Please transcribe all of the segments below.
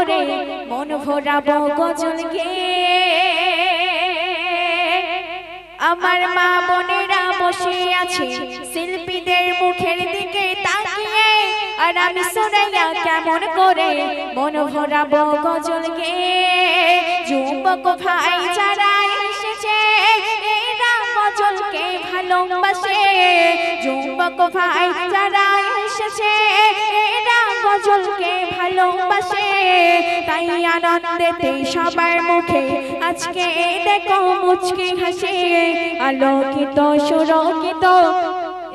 করে মন ভরাবো গজল গেয়ে। আমার মা বোনেরা বসে আছে শিল্পীদের মুখের দিকে তাকিয়ে, আর আমি সুরাইয়া কেমন করে মন ভরাবো গজল গেয়ে। যুবক ভাই যারা এসেছে এরা গজলকে ভালোবাসে, যুবক ভাই যারা এসেছে এরা গজলকে ভালোবাসে। তাই আনন্দেতে সবার মুখে আজকে দেখো মুচকি হাসি, আলোকিত সুরকিত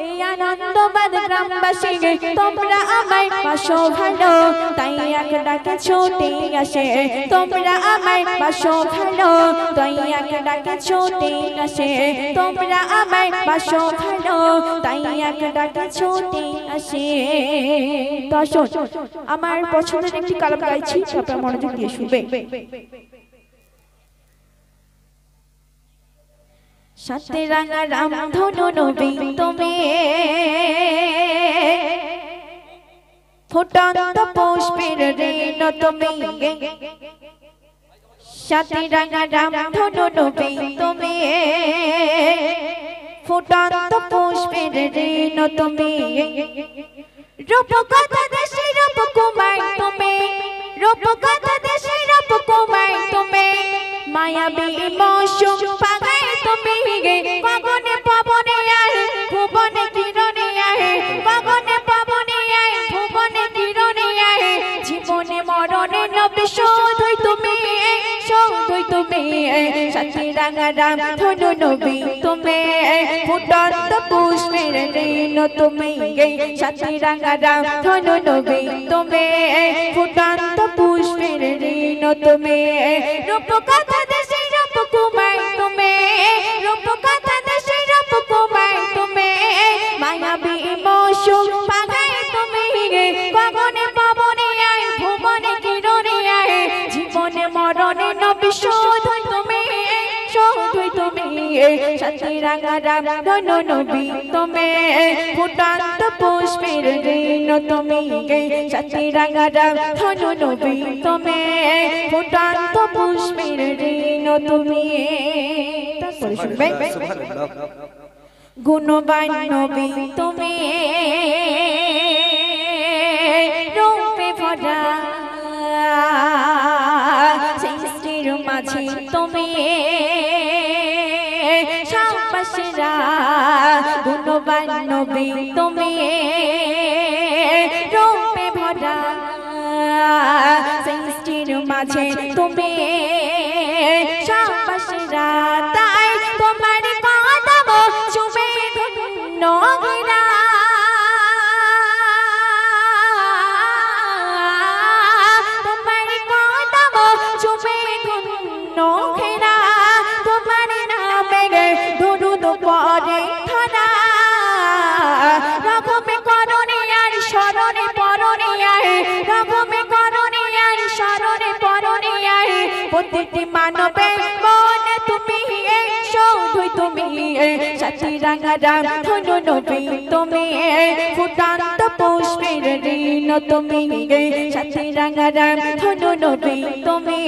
এই আনন্দবাদ গ্রামবাসী। তোমরা আমায় পাশো ভালো, তাই এক ডাকে ছুটে আসে। তোমরা আমায় পাশো ভালো, তাই এক ডাকে ছুটে আসে। তোমরা আমায় পাশো ভালো, তাই এক ডাকে ছুটে আসে। তো আসুন, আমার পছন্দের একটি কালাম গাইছি, আপনারা মনোযোগ দিয়ে শুনবে। সাথে রাঙা রাম ধনু নবী তুমি, ফুটন্ত পুষ্পের রেণ তুমি। সাথে রাঙা রাম ধনু নবী তুমি, ফুটন্ত পুষ্পের রেণ তুমি। রূপকথা দেশে রূপকুমার তুমি, রূপকথা দেশে রূপকুমার তুমি। মায়াবী মৌসুম পাগায় তুমি, গগনে পবনে আয় ভুবনে কিরণে আয়। গগনে পবনে আয় ভুবনে কিরণে আয়। জীবনে মরণে নবী শুধুই তুমি, শুধুই তুমি। সাথে রাঙা রাম ধনু নবী তুমি, ফুটন্ত পুষ্পের রেণ তুমি। সাথে রাঙা রাম ধনু নবী তুমি, ফুটন্ত পুষ্পের রেণ তুমি। রূপকথা দেশে রূপকুমার তুমি, রূপকথা দেশে রূপকুমার তুমি। মায়াবী মৌসুম পাগায় তুমি, গগনে পবনে আয় ভুবনে কিরণে আয়। জীবনে মরণে নবী শুধুই তুমি, শুধুই তুমি। সাথে রাঙা রাম ধনু নবী তুমি, ফুটন্ত পুষ্পের রেণ তুমি। সাথে রাঙা রাম ধনু নবী তুমি, ফুটন্ত পুষ্পের রেণ তুমি। তারপরে শুনবে। গুণবান নবী তুমি, রূপে ভরা সৃষ্টির মাঝে তুমি। শাবাশরা গুণবান নবী তুমি, রূপে ভরা সৃষ্টির মাঝে তুমি। শাবাশরা তাই তোমার কদম চুমে ধন্য ঘেরা। তোমার কদম চুমে ধন্য ঘেরা। তোমার নামে দরুদ পড়ে ধরা। রঘমে করণে আর শরণে পরণে আয়, রঘমে করণে আর শরণে পরণে আয়। প্রতিটি মানবে মনে তুমি, শুধুই তুমি। সাথে রাঙা রাম ধনু নবী তুমি, ফুটন্ত পুষ্পের রেণ তুমি। সাথে রাঙা রাম ধনু নবী তুমি,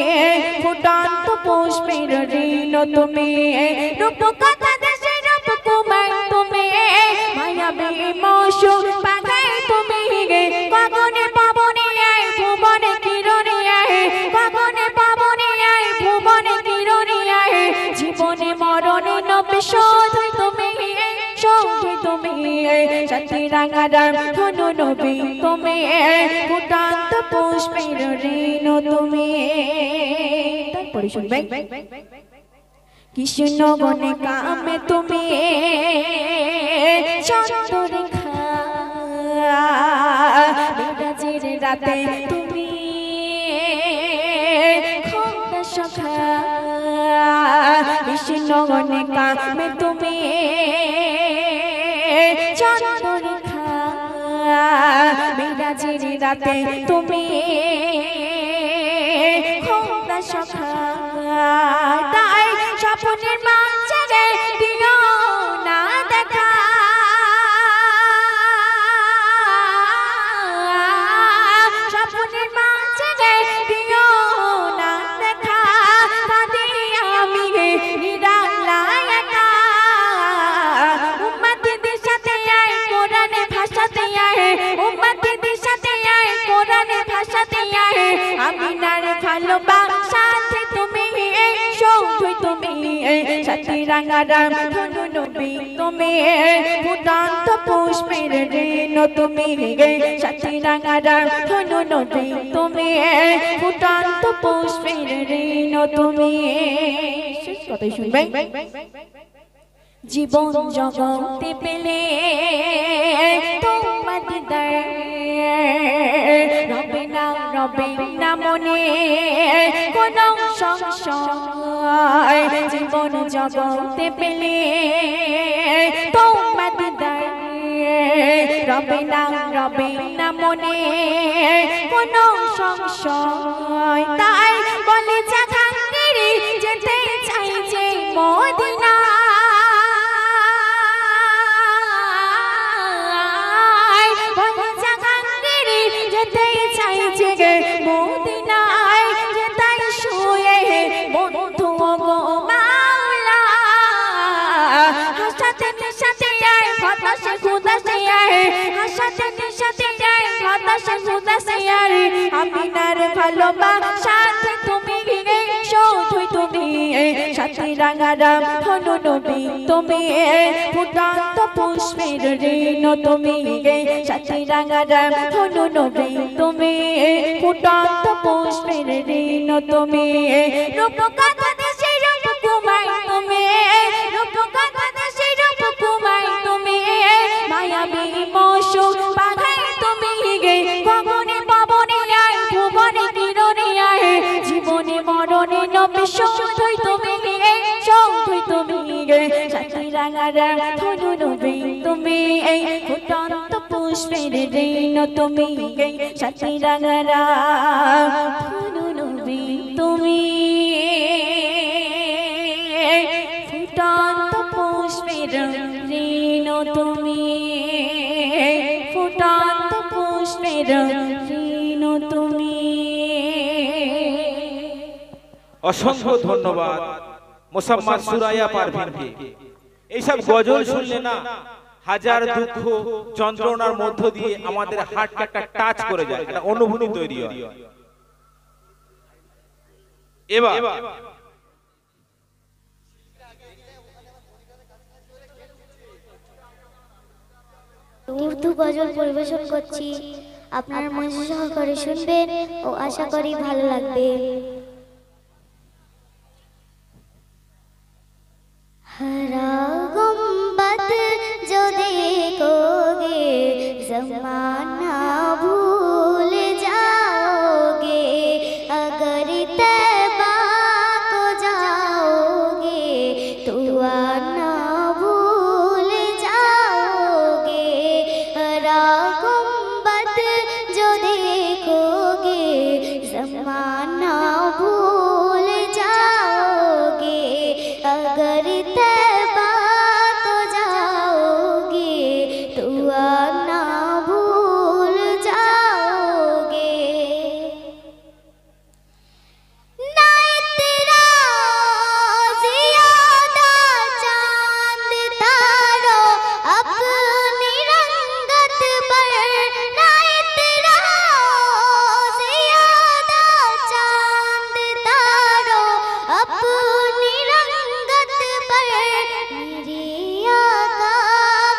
ফুটন্ত পুষ্পের রেণ তুমি। রূপকথা দেশে রূপকুমার তুমি, মায়াবী মৌসুম পাগায় তুমি। গগনে পবনে আয় ভুবনে কিরণে আয়। গগনে পবনে আয় ভুবনে কিরণে আয়। জীবনে মরণে নবী শুধুই তুমি, শুধুই তুমি। সাথে রাঙা রাম ধনু নবী তুমি, ফুটন্ত পুষ্পের রেণ তুমি। তারপরে শুনবে। কৃষ্ণ গনে কামে তুমি, চন্দ্ররেখা বিরাজের রাতে তুমি। খোদা সখা কৃষ্ণ গনে কামে তুমি, চন্দ্ররেখা বিরাজের রাতে তুমি। খোদা সখা তাই স্বপ্নের মাঝে দিও না দেখা। স্বপ্নের মাঝে দিও রাঙারাম ধনু নবী তুমি ফুটন্ত পুষ্পের ঋণ তুমি সাথী রাঙারাম ধনু নবী তুমি ফুটন্ত পুষ্পের ঋণ তুমি কথাই শুনবেন জীবন জগতে পেলে তোমার দিদার রবে না মনে কোনো সংশয় জীবন জগতে পেলে তোমার দিদার রবে না মনে কোনো সংশয় তাই বলে জাহাঙ্গীর যেতে চাই যে মদিনা যেতে চাই যে মদিনায় যেতাই শুয়ে বন্ধু গো মাওলা হাসাতে নিশাতে আয় হতাশে খুদাশে আয় হাসাতে নিশাতে আয় হতাশে খুদাশে আয় আমিনার ভালোবাসাতে তুমি শুধুই তুমি সাথী রাঙারাম ধনু নবী তুমি ফুটন্ত পুষ্পের ঋণ তুমি সাথী রাঙারাম ধনু নবী তুমি ফুটন্ত পুষ্পের ঋণ তুমি রূপকথা দেশে রূপকুমার তুমি রূপকথা দেশে রূপকুমার তুমি মায়াবী মৌসু পাখাই তুমি গগনে পবনে আয় ভুবনে কিরণে আয় জীবনে মরণে নবী শুধুই তুমি সাথী রাঙারাম ধনু নবী তুমি ফুটন্ত পুষ্পের ঋণ তুমি সাথী রাঙারাম ধনু নবী তুমি ফুটন্ত পুষ্পের ঋণ তুমি ফুটন্ত পুষ্পের ঋণ তুমি অসংখ্য ধন্যবাদ মোসাম্মদ সুরাইয়া পারভীনকে। এইসব গজল শুনলে না হাজার দুঃখ যন্ত্রণার মধ্য দিয়ে আমাদের হার্টকে একটা টাচ করে যায়, একটা অনুভূতি তৈরি হয়। এবার উর্দু গজল পরিবেশন করছি, আপনার মনোযোগ সহকারে শুনবেন ও আশা করি ভালো লাগবে। हरा गुंबद जो देखोगे ज़माना भूल जाओगे, अगर तैबा को जाओगे तो आना भूल जाओगे। हरा गुंबद जो देखोगे ज़माना भूल जाओगे, अगर तैबा को जाओगे तो आना भूल जाओगे। ना तेरा ज़ियादा चांद तारो अपनी रंगत पर, ना तेरा ज़ियादा चांद तारो अपनी रंगत पर, मेरे आका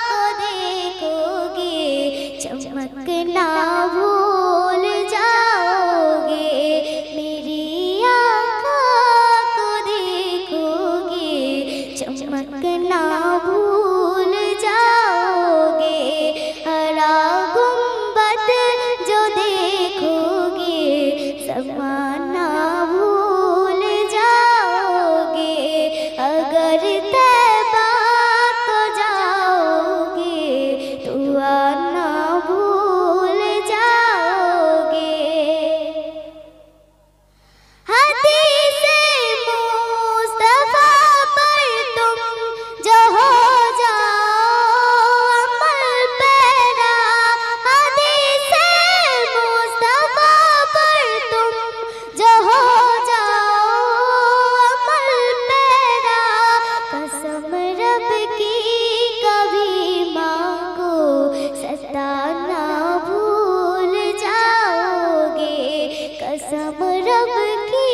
को देखोगे चमकना भूल जाओगे। मेरे आका को देखोगे चमकना भूल जाओगे। हरा गुंबद जो देखोगे ज़माना भूल जाओगे, अगर तैबा को जाओगे तो आना भूल जाओगे। हदीसे मुस्तफा पर तुम जो हो जाओ अमल पैरा, हदीसे मुस्तफा पर तुम जो हो जाओ अमल पैरा। कसम रब की कभी मांगो सताना भूल जाओगे, कसम रब की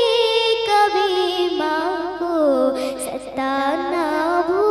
कभी मांगो सताना भूल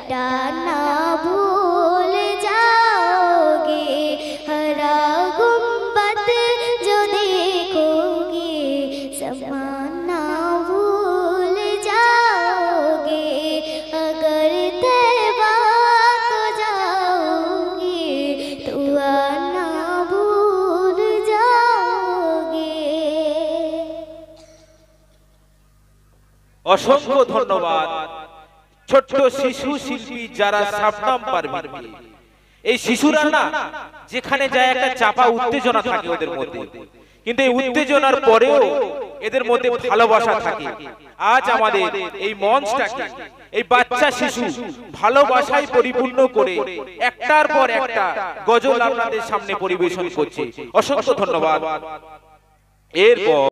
घटा ना भूल जाओगे, हरा गुंबद जो देखोगे समान ना भूल जाओगे, अगर तैबा को जाओगे तो आना भूल जाओगे। অসংখ্য ধন্যবাদ ছোট্ট শিশু শিল্পী যারা শাবনাম পারভীন। এই শিশুরা না যেখানে যায় একটা চাপা উত্তেজনা থাকে ওদের মধ্যে, কিন্তু এই উত্তেজনার পরেও এদের মধ্যে ভালোবাসা থাকে। আজ আমাদের এই মঞ্চটাকে এই বাচ্চা শিশু ভালোবাসায় পরিপূর্ণ করে একটার পর একটা গজল আপনাদের সামনে পরিবেশন করছে। অসংখ্য ধন্যবাদ। এরপর